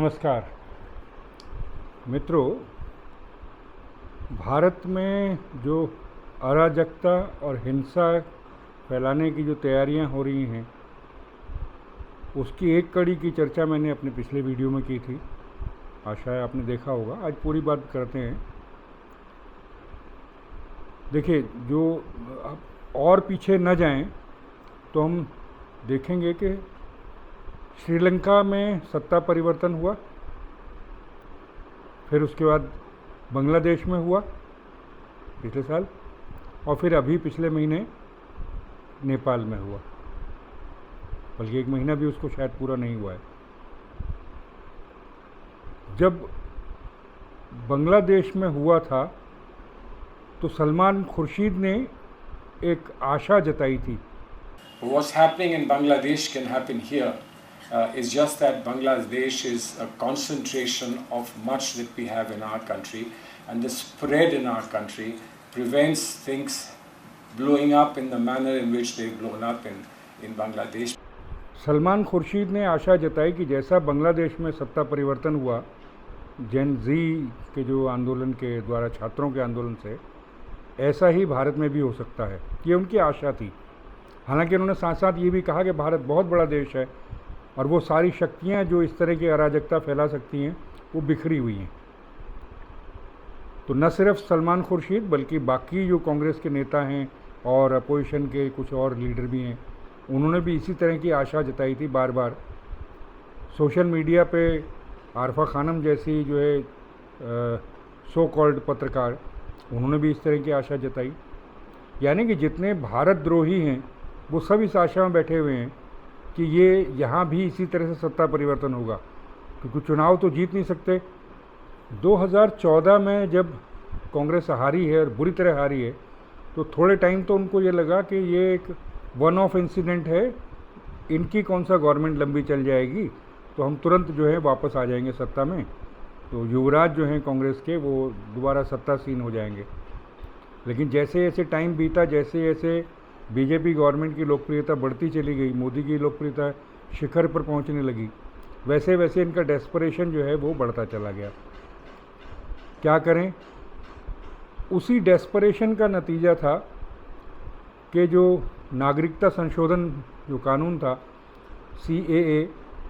नमस्कार मित्रों, भारत में जो अराजकता और हिंसा फैलाने की जो तैयारियां हो रही हैं उसकी एक कड़ी की चर्चा मैंने अपने पिछले वीडियो में की थी। आशा है आपने देखा होगा। आज पूरी बात करते हैं। देखिए, जो और पीछे न जाएं तो हम देखेंगे कि श्रीलंका में सत्ता परिवर्तन हुआ, फिर उसके बाद बांग्लादेश में हुआ पिछले साल, और फिर अभी पिछले महीने नेपाल में हुआ, बल्कि एक महीना भी उसको शायद पूरा नहीं हुआ है। जब बांग्लादेश में हुआ था तो सलमान खुर्शीद ने एक आशा जताई थी। What's happening in Bangladesh can happen here. It's just that Bangladesh is a concentration of much that we have in our country, and the spread in our country prevents things blowing up in the manner in which they've blown up in Bangladesh. Salman Khurshid ने आशा जताई कि जैसा बांग्लादेश में सत्ता परिवर्तन हुआ जेन जी के जो आंदोलन के द्वारा, छात्रों के आंदोलन से, ऐसा ही भारत में भी हो सकता है। ये उनकी आशा थी। हालांकि उन्होंने साथ साथ ये भी कहा कि भारत बहुत बड़ा देश है और वो सारी शक्तियां जो इस तरह की अराजकता फैला सकती हैं वो बिखरी हुई हैं। तो न सिर्फ सलमान खुर्शीद बल्कि बाकी जो कांग्रेस के नेता हैं और अपोजिशन के कुछ और लीडर भी हैं, उन्होंने भी इसी तरह की आशा जताई थी बार बार। सोशल मीडिया पे आरफा खानम जैसी जो है सो कॉल्ड पत्रकार, उन्होंने भी इस तरह की आशा जताई। यानी कि जितने भारत द्रोही हैं वो सब इस आशा में बैठे हुए हैं कि ये यहाँ भी इसी तरह से सत्ता परिवर्तन होगा, क्योंकि चुनाव तो जीत नहीं सकते। 2014 में जब कांग्रेस हारी है और बुरी तरह हारी है तो थोड़े टाइम तो उनको ये लगा कि ये एक वन ऑफ इंसिडेंट है, इनकी कौन सा गवर्नमेंट लंबी चल जाएगी तो हम तुरंत जो है वापस आ जाएंगे सत्ता में, तो युवराज जो हैं कांग्रेस के वो दोबारा सत्तासीन हो जाएंगे। लेकिन जैसे जैसे टाइम बीता, जैसे जैसे बीजेपी गवर्नमेंट की लोकप्रियता बढ़ती चली गई, मोदी की लोकप्रियता शिखर पर पहुंचने लगी, वैसे वैसे इनका डेस्परेशन जो है वो बढ़ता चला गया। क्या करें? उसी डेस्परेशन का नतीजा था कि जो नागरिकता संशोधन जो कानून था CAA,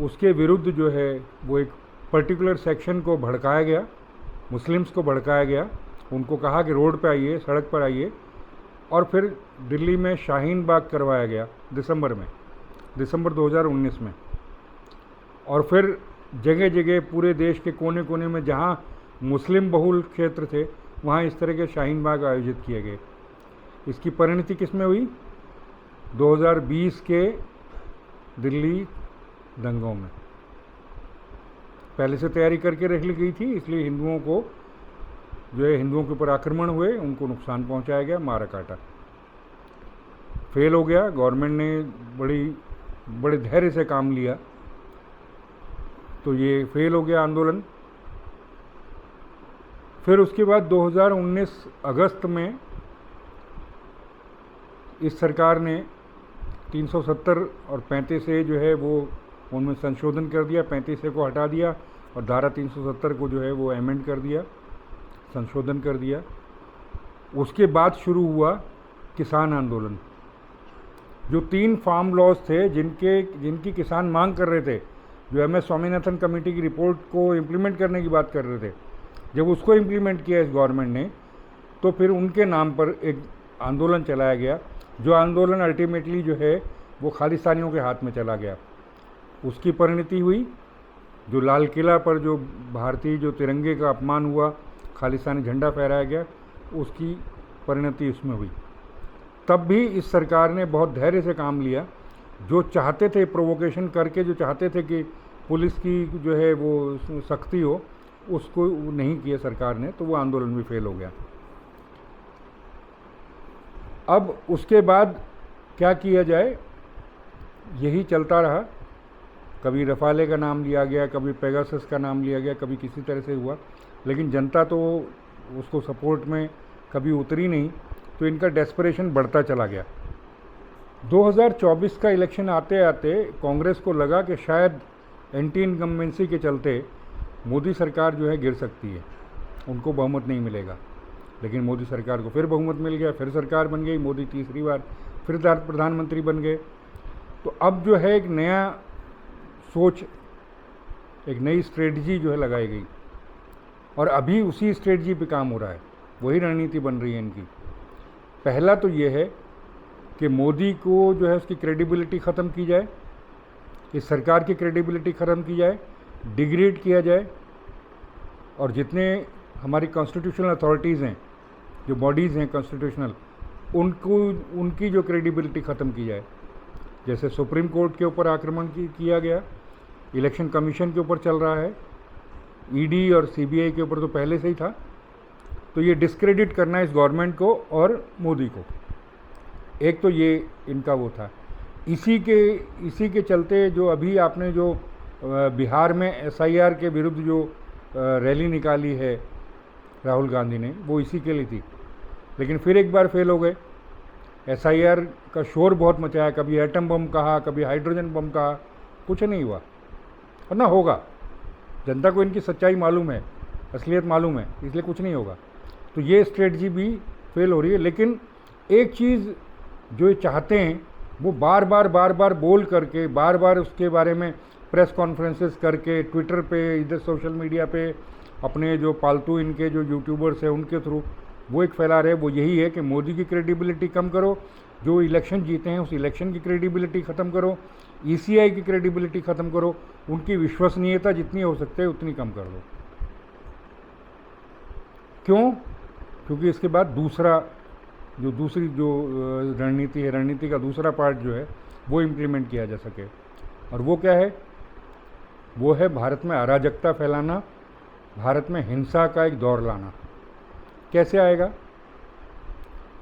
उसके विरुद्ध जो है वो एक पर्टिकुलर सेक्शन को भड़काया गया, मुस्लिम्स को भड़काया गया। उनको कहा कि रोड पे आइए, सड़क पर आइए, और फिर दिल्ली में शाहीन बाग करवाया गया दिसंबर 2019 में। और फिर जगह जगह पूरे देश के कोने कोने में जहाँ मुस्लिम बहुल क्षेत्र थे वहाँ इस तरह के शाहीन बाग आयोजित किए गए। इसकी परिणति किस में हुई? 2020 के दिल्ली दंगों में। पहले से तैयारी करके रख ली गई थी, इसलिए हिंदुओं को जो है, हिंदुओं के ऊपर आक्रमण हुए, उनको नुकसान पहुंचाया गया, मारा काटा। फेल हो गया। गवर्नमेंट ने बड़े धैर्य से काम लिया तो ये फेल हो गया आंदोलन। फिर उसके बाद 2019 अगस्त में इस सरकार ने 370 और 35A जो है वो उनमें संशोधन कर दिया। 35A को हटा दिया और धारा 370 को जो है वो अमेंड कर दिया, संशोधन कर दिया। उसके बाद शुरू हुआ किसान आंदोलन। जो 3 फार्म लॉज थे जिनकी किसान मांग कर रहे थे, जो MS स्वामीनाथन कमेटी की रिपोर्ट को इम्प्लीमेंट करने की बात कर रहे थे, जब उसको इम्प्लीमेंट किया इस गवर्नमेंट ने तो फिर उनके नाम पर एक आंदोलन चलाया गया, जो आंदोलन अल्टीमेटली जो है वो खालिस्तानियों के हाथ में चला गया। उसकी परिणति हुई, जो लाल किला पर जो भारतीय जो तिरंगे का अपमान हुआ, खालिस्तानी झंडा फहराया गया, उसकी परिणति उसमें हुई। तब भी इस सरकार ने बहुत धैर्य से काम लिया। जो चाहते थे प्रोवोकेशन करके, जो चाहते थे कि पुलिस की जो है वो सख्ती हो, उसको नहीं किया सरकार ने, तो वो आंदोलन भी फेल हो गया। अब उसके बाद क्या किया जाए, यही चलता रहा। कभी रफाले का नाम लिया गया, कभी पेगासस का नाम लिया गया, कभी किसी तरह से हुआ, लेकिन जनता तो उसको सपोर्ट में कभी उतरी नहीं, तो इनका डेस्परेशन बढ़ता चला गया। 2024 का इलेक्शन आते आते कांग्रेस को लगा कि शायद एंटी इनकम्बेंसी के चलते मोदी सरकार जो है गिर सकती है, उनको बहुमत नहीं मिलेगा। लेकिन मोदी सरकार को फिर बहुमत मिल गया, फिर सरकार बन गई, मोदी तीसरी बार फिर प्रधानमंत्री बन गए। तो अब जो है एक नया सोच, एक नई स्ट्रेटजी जो है लगाई गई, और अभी उसी स्ट्रेटजी पे काम हो रहा है, वही रणनीति बन रही है इनकी। पहला तो ये है कि मोदी को जो है उसकी क्रेडिबिलिटी ख़त्म की जाए, इस सरकार की क्रेडिबिलिटी ख़त्म की जाए, डिग्रेड किया जाए, और जितने हमारी कॉन्स्टिट्यूशनल अथॉरिटीज़ हैं, जो बॉडीज़ हैं कॉन्स्टिट्यूशनल, उनकी जो क्रेडिबिलिटी ख़त्म की जाए। जैसे सुप्रीम कोर्ट के ऊपर आक्रमण किया गया, इलेक्शन कमीशन के ऊपर चल रहा है, ईडी और सीबीआई के ऊपर तो पहले से ही था। तो ये डिस्क्रेडिट करना इस गवर्नमेंट को और मोदी को, एक तो ये इनका वो था। इसी के चलते जो अभी आपने जो बिहार में एसआईआर के विरुद्ध जो रैली निकाली है राहुल गांधी ने, वो इसी के लिए थी। लेकिन फिर एक बार फेल हो गए। एसआईआर का शोर बहुत मचाया, कभी एटम बम कहा, कभी हाइड्रोजन बम कहा, कुछ नहीं हुआ और ना होगा। जनता को इनकी सच्चाई मालूम है, असलियत मालूम है, इसलिए कुछ नहीं होगा। तो ये स्ट्रेटजी भी फेल हो रही है। लेकिन एक चीज़ जो ये चाहते हैं, वो बार बार बोल करके, बार बार उसके बारे में प्रेस कॉन्फ्रेंसेस करके, ट्विटर पे, इधर सोशल मीडिया पे अपने जो पालतू इनके जो यूट्यूबर्स हैं उनके थ्रू वो एक फैला रहे, वो यही है कि मोदी की क्रेडिबिलिटी कम करो, जो इलेक्शन जीते हैं उस इलेक्शन की क्रेडिबिलिटी ख़त्म करो, ईसीआई की क्रेडिबिलिटी ख़त्म करो, उनकी विश्वसनीयता जितनी हो सकती है उतनी कम कर दो। क्यों? क्योंकि इसके बाद दूसरी जो रणनीति है, रणनीति का दूसरा पार्ट जो है वो इम्प्लीमेंट किया जा सके। और वो क्या है? वो है भारत में अराजकता फैलाना, भारत में हिंसा का एक दौर लाना। कैसे आएगा?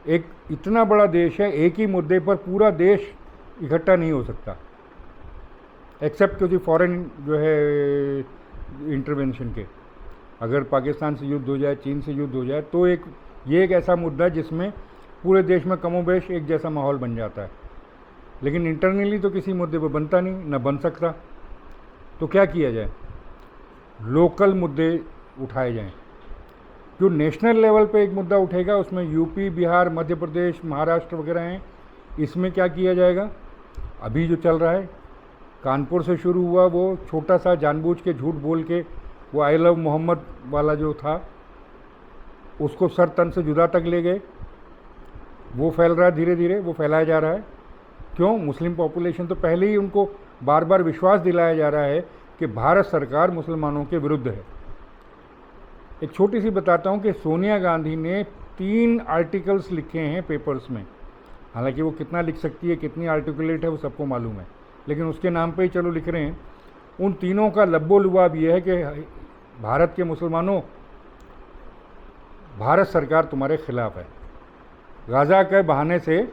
एक इतना बड़ा देश है, एक ही मुद्दे पर पूरा देश इकट्ठा नहीं हो सकता, एक्सेप्ट क्योंकि फॉरेन जो है इंटरवेंशन के। अगर पाकिस्तान से युद्ध हो जाए, चीन से युद्ध हो जाए, तो ये एक ऐसा मुद्दा है जिसमें पूरे देश में कमोबेश एक जैसा माहौल बन जाता है। लेकिन इंटरनली तो किसी मुद्दे पर बनता नहीं, न बन सकता। तो क्या किया जाए? लोकल मुद्दे उठाए जाएं। जो नेशनल लेवल पे एक मुद्दा उठेगा, उसमें यूपी, बिहार, मध्य प्रदेश, महाराष्ट्र वगैरह हैं, इसमें क्या किया जाएगा? अभी जो चल रहा है, कानपुर से शुरू हुआ, वो छोटा सा जानबूझ के झूठ बोल के वो आई लव मोहम्मद वाला जो था, उसको सर तन से जुदा तक ले गए। वो फैल रहा है, धीरे धीरे वो फैलाया जा रहा है। क्यों? मुस्लिम पॉपुलेशन तो पहले ही उनको बार बार विश्वास दिलाया जा रहा है कि भारत सरकार मुसलमानों के विरुद्ध है। एक छोटी सी बताता हूँ कि सोनिया गांधी ने 3 आर्टिकल्स लिखे हैं पेपर्स में। हालांकि वो कितना लिख सकती है, कितनी आर्टिकुलेट है, वो सबको मालूम है, लेकिन उसके नाम पे ही चलो लिख रहे हैं। उन तीनों का लब्बो लुबाब ये है कि भारत के मुसलमानों, भारत सरकार तुम्हारे खिलाफ है। गाज़ा के बहाने से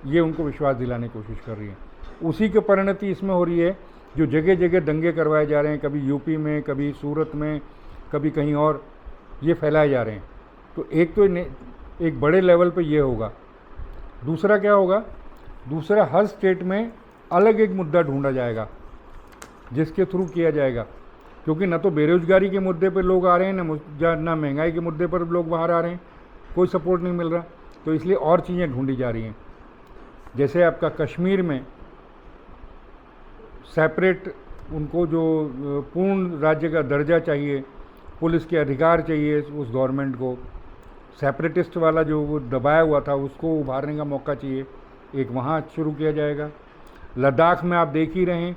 ये उनको विश्वास दिलाने की कोशिश कर रही है। उसी की परिणति इसमें हो रही है, जो जगह जगह दंगे करवाए जा रहे हैं, कभी यूपी में, कभी सूरत में, कभी कहीं और, ये फैलाए जा रहे हैं। तो एक बड़े लेवल पे ये होगा। दूसरा क्या होगा? दूसरा, हर स्टेट में अलग एक मुद्दा ढूंढा जाएगा जिसके थ्रू किया जाएगा। क्योंकि न तो बेरोजगारी के मुद्दे पर लोग आ रहे हैं, ना महंगाई के मुद्दे पर लोग बाहर आ रहे हैं, कोई सपोर्ट नहीं मिल रहा। तो इसलिए और चीज़ें ढूंढी जा रही हैं। जैसे आपका कश्मीर में सेपरेट, उनको जो पूर्ण राज्य का दर्जा चाहिए, पुलिस के अधिकार चाहिए उस गवर्नमेंट को, सेपरेटिस्ट वाला जो वो दबाया हुआ था उसको उभारने का मौका चाहिए, एक वहाँ शुरू किया जाएगा। लद्दाख में आप देख ही रहे हैं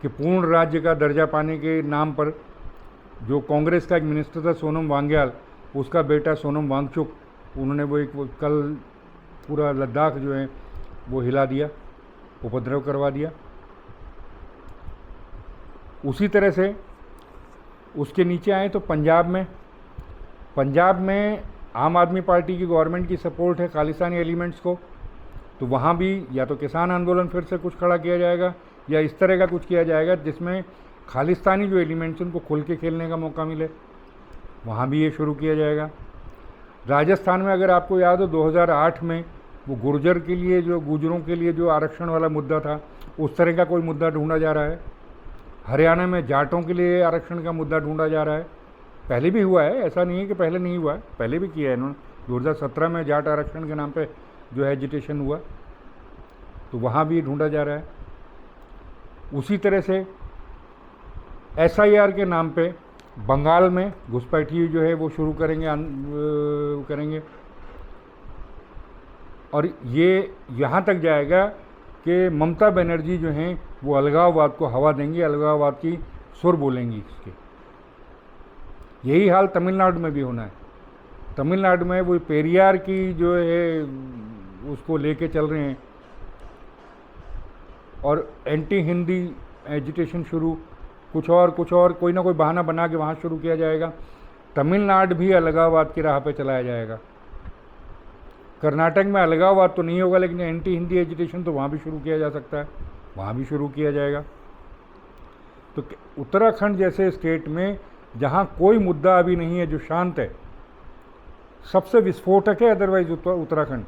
कि पूर्ण राज्य का दर्जा पाने के नाम पर जो कांग्रेस का एक मिनिस्टर था सोनम वांग्याल, उसका बेटा सोनम वांगचुक, उन्होंने वो कल पूरा लद्दाख जो है वो हिला दिया, उपद्रव करवा दिया। उसी तरह से उसके नीचे आए तो पंजाब में आम आदमी पार्टी की गवर्नमेंट की सपोर्ट है खालिस्तानी एलिमेंट्स को। तो वहाँ भी या तो किसान आंदोलन फिर से कुछ खड़ा किया जाएगा, या इस तरह का कुछ किया जाएगा जिसमें खालिस्तानी जो एलिमेंट्स उनको खुल के खेलने का मौका मिले, वहाँ भी ये शुरू किया जाएगा। राजस्थान में अगर आपको याद हो, 2008 में वो गुर्जरों के लिए जो आरक्षण वाला मुद्दा था, उस तरह का कोई मुद्दा ढूंढा जा रहा है। हरियाणा में जाटों के लिए आरक्षण का मुद्दा ढूंढा जा रहा है। पहले भी हुआ है, ऐसा नहीं है कि पहले नहीं हुआ है, पहले भी किया है इन्होंने। 2017 में जाट आरक्षण के नाम पे जो है एजिटेशन हुआ, तो वहाँ भी ढूंढा जा रहा है। उसी तरह से SIR के नाम पे बंगाल में घुसपैठी जो है वो शुरू करेंगे और ये यहाँ तक जाएगा कि ममता बनर्जी जो हैं वो अलगाववाद को हवा देंगी, अलगाववाद की सुर बोलेंगी इसके। यही हाल तमिलनाडु में भी होना है। तमिलनाडु में वो पेरियार की जो है उसको लेके चल रहे हैं और एंटी हिंदी एजिटेशन शुरू, कुछ और कोई ना कोई बहाना बना के वहाँ शुरू किया जाएगा। तमिलनाडु भी अलगाववाद की राह पे चलाया जाएगा। कर्नाटक में अलगाववाद तो नहीं होगा, लेकिन एंटी हिंदी एजिटेशन तो वहाँ भी शुरू किया जा सकता है, वहाँ भी शुरू किया जाएगा। तो उत्तराखंड जैसे स्टेट में जहाँ कोई मुद्दा अभी नहीं है, जो शांत है, सबसे विस्फोटक है अदरवाइज उत्तराखंड,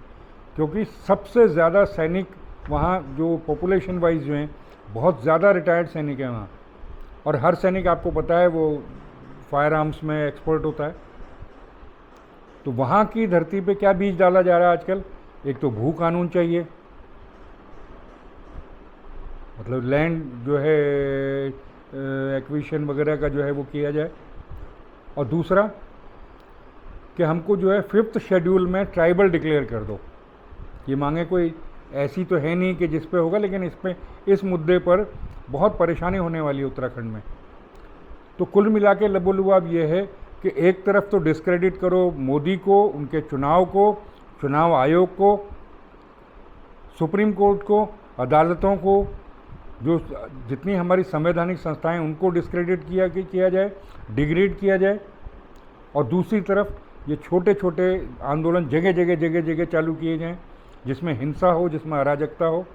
क्योंकि सबसे ज़्यादा सैनिक वहाँ जो पॉपुलेशन वाइज जो हैं, बहुत ज़्यादा रिटायर्ड सैनिक हैं वहाँ, और हर सैनिक आपको पता है वो फायर आर्म्स में एक्सपर्ट होता है। तो वहाँ की धरती पे क्या बीज डाला जा रहा है आजकल? एक तो भू कानून चाहिए, मतलब लैंड जो है एक्विजिशन वगैरह का जो है वो किया जाए, और दूसरा कि हमको जो है 5th शेड्यूल में ट्राइबल डिक्लेयर कर दो। ये मांगे कोई ऐसी तो है नहीं कि जिस पे होगा, लेकिन इस मुद्दे पर बहुत परेशानी होने वाली है उत्तराखंड में। तो कुल मिला के लबोलुआब ये है कि एक तरफ तो डिस्क्रेडिट करो मोदी को, उनके चुनाव को, चुनाव आयोग को, सुप्रीम कोर्ट को, अदालतों को, जो जितनी हमारी संवैधानिक संस्थाएं उनको डिस्क्रेडिट किया जाए, डिग्रेड किया जाए, और दूसरी तरफ ये छोटे छोटे आंदोलन जगह जगह चालू किए जाएं, जिसमें हिंसा हो, जिसमें अराजकता हो,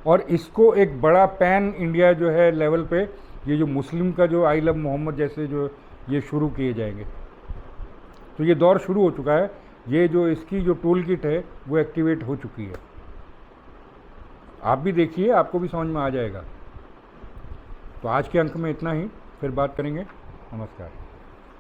और इसको एक बड़ा पैन इंडिया जो है लेवल पे ये जो मुस्लिम का जो आई लव मोहम्मद जैसे जो ये शुरू किए जाएंगे। तो ये दौर शुरू हो चुका है, ये जो इसकी जो टूल किट है वो एक्टिवेट हो चुकी है। आप भी देखिए, आपको भी समझ में आ जाएगा। तो आज के अंक में इतना ही, फिर बात करेंगे। नमस्कार।